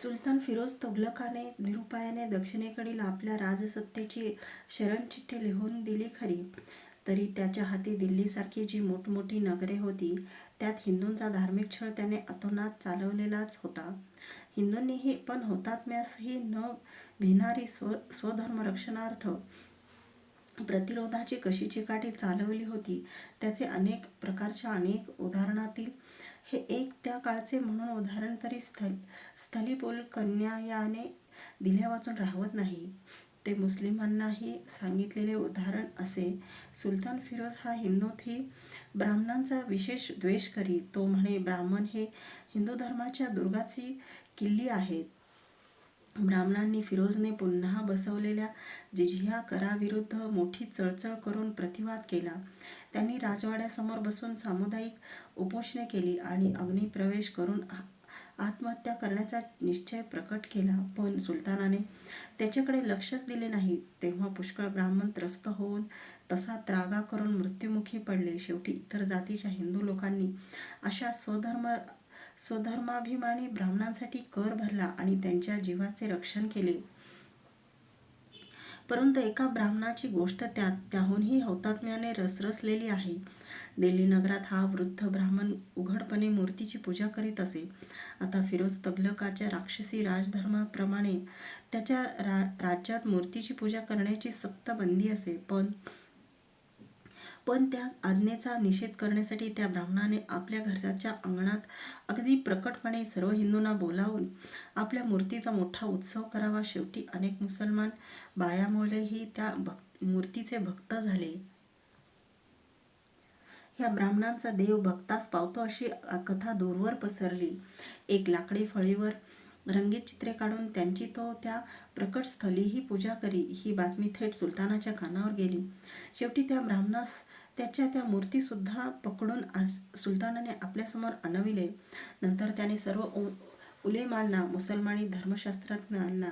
सुलतान फिरोज तुघलकाने निरुपायाने दक्षिणेकडील आपल्या राजसत्तेची शरणचिठ्ठी लिहून दिली खरी, तरी त्याच्या हाती दिल्लीसारखी जी मोठमोठी नगरे होती त्यात हिंदूंचा धार्मिक छळ त्याने अतोनात चालवलेलाच होता. हिंदूंनीही पण हुतात्म्यासही न भिणारी स्वधर्मरक्षणार्थ प्रतिरोधाची कशी चिकाटी चालवली होती त्याचे अनेक प्रकारच्या अनेक उदाहरणातील हे एक त्या काळचे म्हणून उदाहरण तरी स्थलीपोल कन्यायाने दिल्या वाचून राहवत नाही. ते मुस्लिमांनाही सांगितलेले उदाहरण असे. सुलतान फिरोज हा हिंदूतही ब्राह्मणांचा विशेष द्वेष करी. तो म्हणे, ब्राह्मण हे हिंदू धर्माच्या दुर्गाची किल्ली आहेत. ब्राह्मणांनी फिरोजने पुन्हा बसवलेल्या जिझिया कराविरुद्ध मोठी चळचळ करून प्रतिवाद केला. त्यांनी राजवाड्यासमोर बसून सामुदायिक उपोषणे केली आणि अग्निप्रवेश करून आत्महत्या करण्याचा निश्चय प्रकट केला. पण सुलतानाने त्याच्याकडे लक्षच दिले नाही. तेव्हा पुष्कळ ब्राह्मण त्रस्त होऊन तसा त्रागा करून मृत्युमुखी पडले. शेवटी इतर जातीच्या हिंदू लोकांनी अशा स्वधर्माभिमानी ब्राह्मणांसाठी कर भरला आणि त्यांच्या जीवाचे रक्षण केले. परंतु एका ब्राह्मणाची गोष्ट त्याहूनही हौतात्म्याने रसरसलेली आहे. दिल्ली नगरात हा वृद्ध ब्राह्मण उघडपणे मूर्तीची पूजा करीत असे. आता फिरोज तुघलकाच्या राक्षसी राजधर्माप्रमाणे त्याच्या राज्यात मूर्तीची पूजा करण्याची सक्त बंदी असे. पण त्या आज्ञेचा निषेध करण्यासाठी त्या ब्राह्मणाने आपल्या घराच्या अंगणात अगदी प्रकटपणे सर्व हिंदूंना बोलावून आपल्या मूर्तीचा मोठा उत्सव करावा. शेवटी अनेक मुसलमान बायामुळेही त्या मूर्तीचे भक्त झाले. ह्या ब्राह्मणांचा देव भक्तास पावतो अशी कथा दूरवर पसरली. एक लाकडी फळीवर रंगीत चित्रे काढून त्यांची तो त्या प्रकट स्थळीही पूजा करी. ही बातमी थेट सुलतानाच्या कानावर गेली. शेवटी त्या ब्राह्मणास त्याच्या त्या मूर्तीसुद्धा पकडून सुलतानाने आपल्यासमोर आणविले. नंतर त्याने सर्व उलेमांना, मुसलमानी धर्मशास्त्रज्ञांना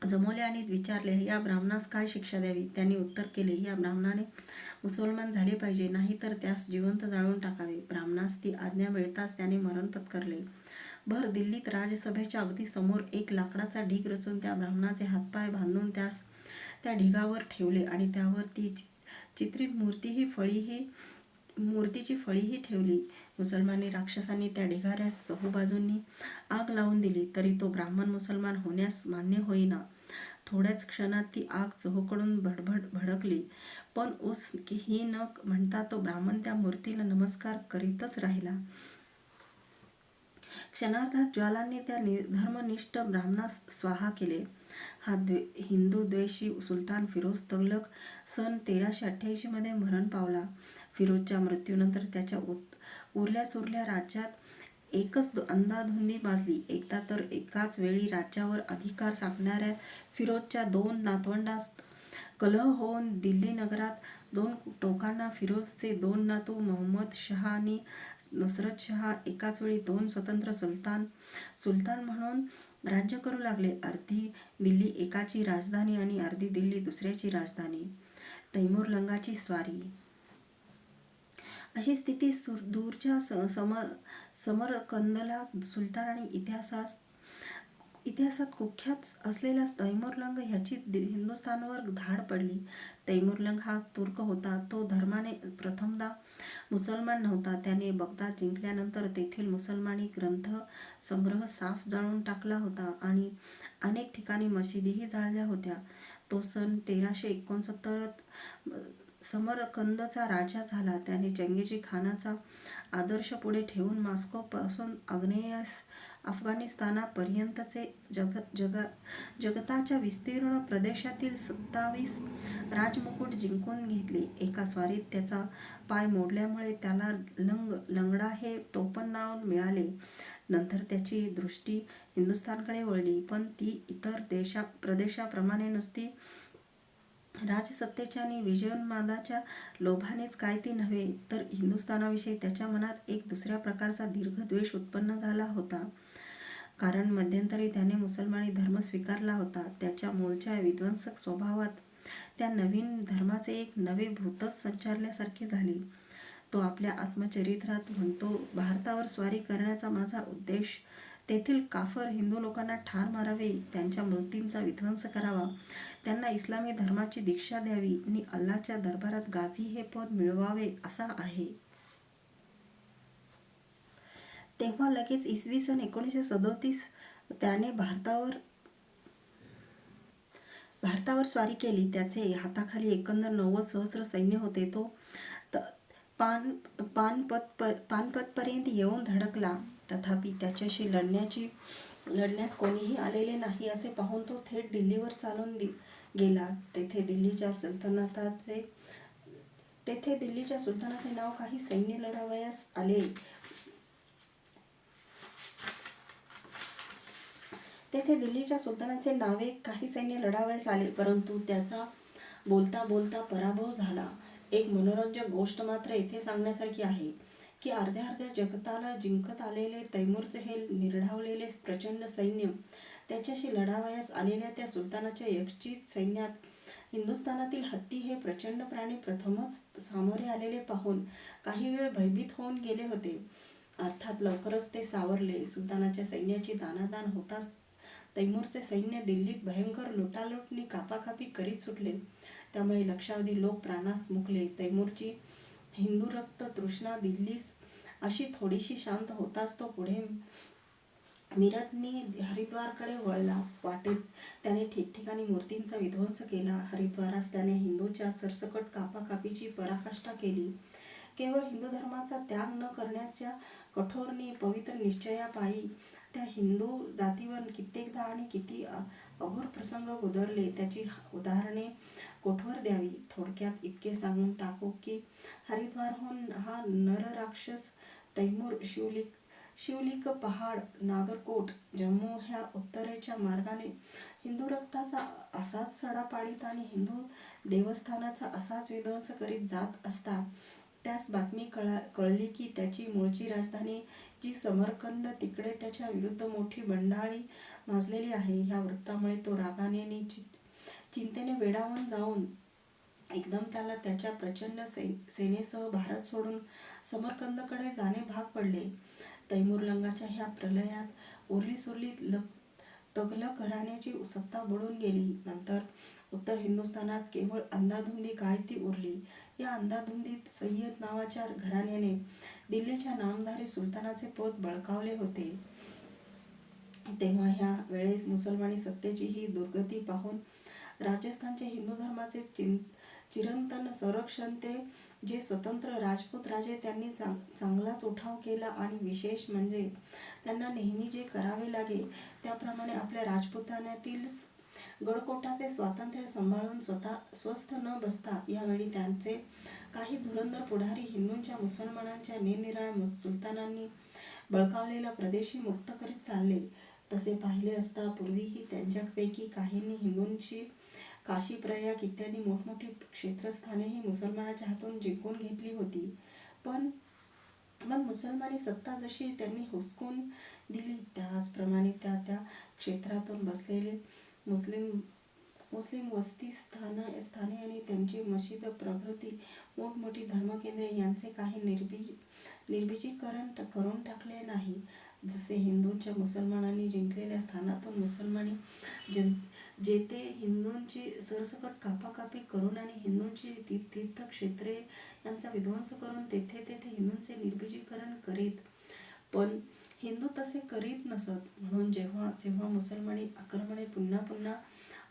जमवले आणि विचारले, या ब्राह्मणास काय शिक्षा द्यावी? त्यांनी उत्तर केले, या ब्राह्मणाने मुसलमान झाले पाहिजे, नाही तर त्यास जिवंत जाळून टाकावे. ब्राह्मणास ती आज्ञा मिळताच त्याने मरण पत्करले. भर दिल्लीत राजसभेच्या अगदी समोर एक लाकडाचा ढीग रचून त्या ब्राह्मणाचे हातपाय बांधून त्यास त्या ढिगावर ठेवले आणि त्यावर ती चित्रित मूर्तीची फळीही ठेवली. मुसलमानी राक्षसांनी त्या ढिगाऱ्यास चहूबाजूंनी आग लावून दिली, तरी तो ब्राह्मण मुसलमान होण्यास मान्य होईना. थोड्याच क्षणात ती आग चहूकडून भडकली, पण उस ही न म्हणता तो ब्राह्मण त्या मूर्तीला नमस्कार करीतच राहिला. क्षणार्धात ज्वालांनी त्या धर्मनिष्ठ ब्राह्मणास स्वाहा केले. हा हिंदू द्वेषी सुलतान फिरोज तुघलक सन 1388 मध्ये मरण पावला. फिरोजच्या मृत्यूनंतर त्याच्या उरल्यासुरल्या राज्यात एकच अंधाधुंदी माजली. एकदा तर एकाच वेळी राज्यावर अधिकार सांगणाऱ्या फिरोजच्या 2 नातवंडांत कलह होऊन दिल्ली नगरात 2 टोकांना फिरोजचे 2 नातू मोहम्मद शहा आणि नुसरत शहा एकाच वेळी 2 स्वतंत्र सुलतान म्हणून राज्य करू लागले. अर्धी दिल्ली एकाची राजधानी आणि अर्धी दिल्ली दुसऱ्याची राजधानी. तैमूरलंगाची स्वारी. अशी स्थिती दूरच्या समरकंदला सुलतान आणि इतिहासात कुख्यात असलेला तैमूरलंग ह्याची हिंदुस्थानवर धाड पडली. तैमूरलंग हा तुर्क होता. तो धर्माने प्रथमदा मुसलमान नव्हता. त्याने बगदाद जिंकल्यानंतर तेथील मुसलमानी ग्रंथ संग्रह साफ जाळून टाकला होता आणि अनेक ठिकाणी मशिदीही जाळल्या होत्या. तो सन 1369 समरकंदचा राजा झाला. त्याने चंगेजी खानाचा आदर्श पुढे ठेवून मॉस्को पासून आग्नेयेस अफगाणिस्तानापर्यंतचे जगताच्या विस्तीर्ण प्रदेशातील 27 राजमुकुट जिंकून घेतले. एका स्वारीत त्याचा पाय मोडल्यामुळे त्याला लंगडा हे टोपण नाव मिळाले. नंतर त्याची दृष्टी हिंदुस्थानकडे वळली, पण ती इतर प्रदेशाप्रमाणे नुसती राजसत्तेच्या आणि विजयोन्मादाच्या लोभानेच काय ती नव्हे, तर हिंदुस्थानाविषयी त्याच्या मनात एक दुसऱ्या प्रकारचा दीर्घ द्वेष उत्पन्न झाला होता. कारण मध्यंतरी त्याने मुसलमानी धर्म स्वीकारला होता. त्याच्या मूळच्या विध्वंसक स्वभावात त्या नवीन धर्माचे एक नवे भूतच संचारल्यासारखे झाले. तो आपल्या आत्मचरित्रात म्हणतो, भारतावर स्वारी करण्याचा माझा उद्देश तेथील काफर हिंदू लोकांना ठार मारावे, त्यांच्या मूर्तींचा विध्वंस करावा, त्यांना इस्लामी धर्माची दीक्षा द्यावी आणि अल्लाच्या दरबारात गाझी हे पद मिळवावे असा आहे. तेव्हा लगेच इसवी सन 1937 त्याने भारतावर स्वारी केली. त्याचे हाताखाली एकंदर 90 सहस्र सैन्य होते. तो पानपतपर्यंत येऊन धडकला. तथापि त्याच्याशी लढण्यास कोणीही आलेले नाही असे पाहून तो थेट दिल्लीवर चालून गेला. तेथे दिल्लीच्या सुलतानाचे नाव काही सैन्य लढावयास आले. परंतु त्याचा बोलता बोलता पराभव झाला. एक मनोरंजक गोष्ट मात्र येथे सांगण्यासारखी आहे की अर्ध्या जगताला जिंकत आलेले तैमूरचे हे निर्ढावलेले प्रचंड सैन्य त्याच्याशी लढावयास आलेल्या त्या सुलतानाच्या यष्टीत सैन्यात हिंदुस्थानातील हत्ती हे प्रचंड प्राणी प्रथमच सामोरे आलेले पाहून काही वेळ भयभीत होऊन गेले होते. अर्थात लवकरच ते सावरले. सुलतानाच्या सैन्याची दाणादाण होताच तैमूरचे सैन्य दिल्लीत भयंकर लुटालूटनी कापाकापी करीत सुटले. त्यामुळे लक्षावधी लोक प्राणास मुकले. तैमूरची हिंदू रक्त तृष्णा दिल्लीस अशी थोडीशी शांत होताच तो पुढे मिरतनी हरिद्वारकडे वळला. वाटेत त्याने ठिकठिकाणी मूर्तींचा विध्वंस केला. हरिद्वारास त्याने हिंदूच्या सरसकट कापाकापीची पराकाष्ठा केली. केवळ हिंदू धर्माचा त्याग न करण्याच्या कठोर नि पवित्र निश्चयापायी त्या हिंदू जातीवर कित्येकदा आणि किती अघोर प्रसंग उदरले त्याची उदाहरणे कोठवर द्यावी. थोडक्यात इतके सांगून टाकू की हरिद्वारहून हा नरराक्षस तैमूर शिवलिक पहाड, नागरकोट, जम्मू ह्या उत्तरेच्या मार्गाने हिंदू रक्ताचा असाच सडा पाडीत आणि हिंदू देवस्थानाचा असाच विध्वंस करीत जात असता त्यास बातमी कळली की त्याची मूळची राजधानी जी समरकंद तिकडे त्याच्या विरुद्ध मोठी बंडाळी माजलेली आहे. ह्या वृत्तामुळे तो रागाने नि चिंतेने वेडावून जाऊन एकदम त्याला त्याच्या प्रचंड सेनेसह भारत सोडून समरकंदकडे जाणे भाग पडले. तैमूरलंगाच्या ह्या प्रलयात उरलीसुरली तगलक घराण्याची सत्ता बुडून गेली. नंतर उत्तर हिंदुस्थानात केवळ अंधाधुंदी गायती उरली. या अंधाधुंदीत सय्यद नावाच्या घराण्याने दिल्लीच्या नामधारी सुलतानाचे पद बळकावले होते. तेव्हा ह्या वेळेस मुसलमानी सत्तेची ही दुर्गती पाहून राजस्थानचे हिंदू धर्माचे चिरंतन संरक्षणते जे स्वतंत्र राजपूत राजे त्यांनी चांगलाच उठाव केला आणि विशेष म्हणजे त्यांना नेहमी जे करावे लागे त्याप्रमाणे आपल्या राजपुतान्यातीलच गडकोटाचे स्वातंत्र्य सांभाळून स्वस्थ न बसता यावेळी त्यांचे काही धुरंधर पुढारी हिंदूंच्या मुसलमानांच्या निरनिराळ्या सुलतानांनी बळकावलेला प्रदेशही मुक्त करीत चालले. तसे पाहिले असता पूर्वीही त्यांच्यापैकी काहींनी हिंदूंची काशी, प्रयाग इत्यादी मोठमोठी क्षेत्रस्थानेही मुसलमानाच्या हातून जिंकून घेतली होती. पण मग मुसलमानी सत्ता जशी त्यांनी हुसकून दिली त्याचप्रमाणे त्या क्षेत्रातून बसलेले मुस्लिम वस्ती स्थाने आणि त्यांची मशीद प्रभृती मोठमोठी धर्मकेंद्रे यांचे काही निर्बीजीकरण करून टाकले नाही. जसे हिंदूंच्या मुसलमानांनी जिंकलेल्या स्थानातून मुसलमानी जेथे हिंदूंची सरसकट कापाकापी करून आणि हिंदूंची तीर्थक्षेत्रे यांचा विध्वंस करून तेथे हिंदूंचे निर्बीजीकरण करीत. पण हिंदू तसे करीत नसत. म्हणून जेव्हा मुसलमानी आक्रमणे पुन्हा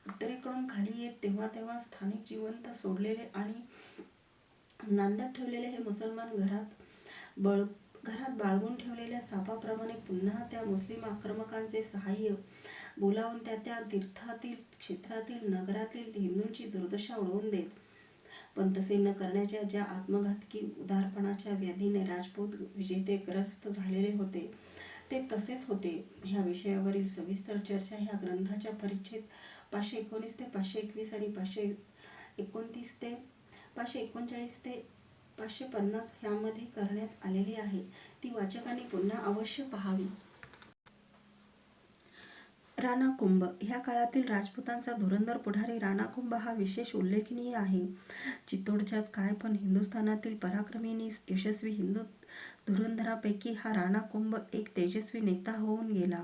उत्तरेकडून खाली येत तेव्हा स्थानिक जिवंत सोडलेले आणि नांदत ठेवलेले हे मुसलमान घरात बाळगून ठेवलेल्या सापाप्रमाणे पुन्हा त्या मुस्लिम आक्रमकांचे सहाय्य बोलावून त्या तीर्थातील, क्षेत्रातील, नगरातील हिंदूंची दुर्दशा उडवून देत. पण तसे न करण्याच्या ज्या आत्मघातकी उदारपणाच्या व्याधीने राजपूत विजेते ग्रस्त झालेले होते ते तसेच होते. ह्या विषयावरील सविस्तर चर्चा ह्या ग्रंथाच्या परिच्छेद 519 ते 521 आणि 529 ते 539 ते 550 ह्यामध्ये करण्यात आलेली आहे. ती वाचकांनी पुन्हा अवश्य पाहावी. राणा कुंभ ह्या काळातील राजपुतांचा धुरंधर पुढारी राणा कुंभ हा विशेष उल्लेखनीय आहे. चित्तोडच्याच काय पण हिंदुस्थानातील पराक्रमी यशस्वी हिंदू धुरंधरांपैकी हा राणा कुंभ एक तेजस्वी नेता होऊन गेला.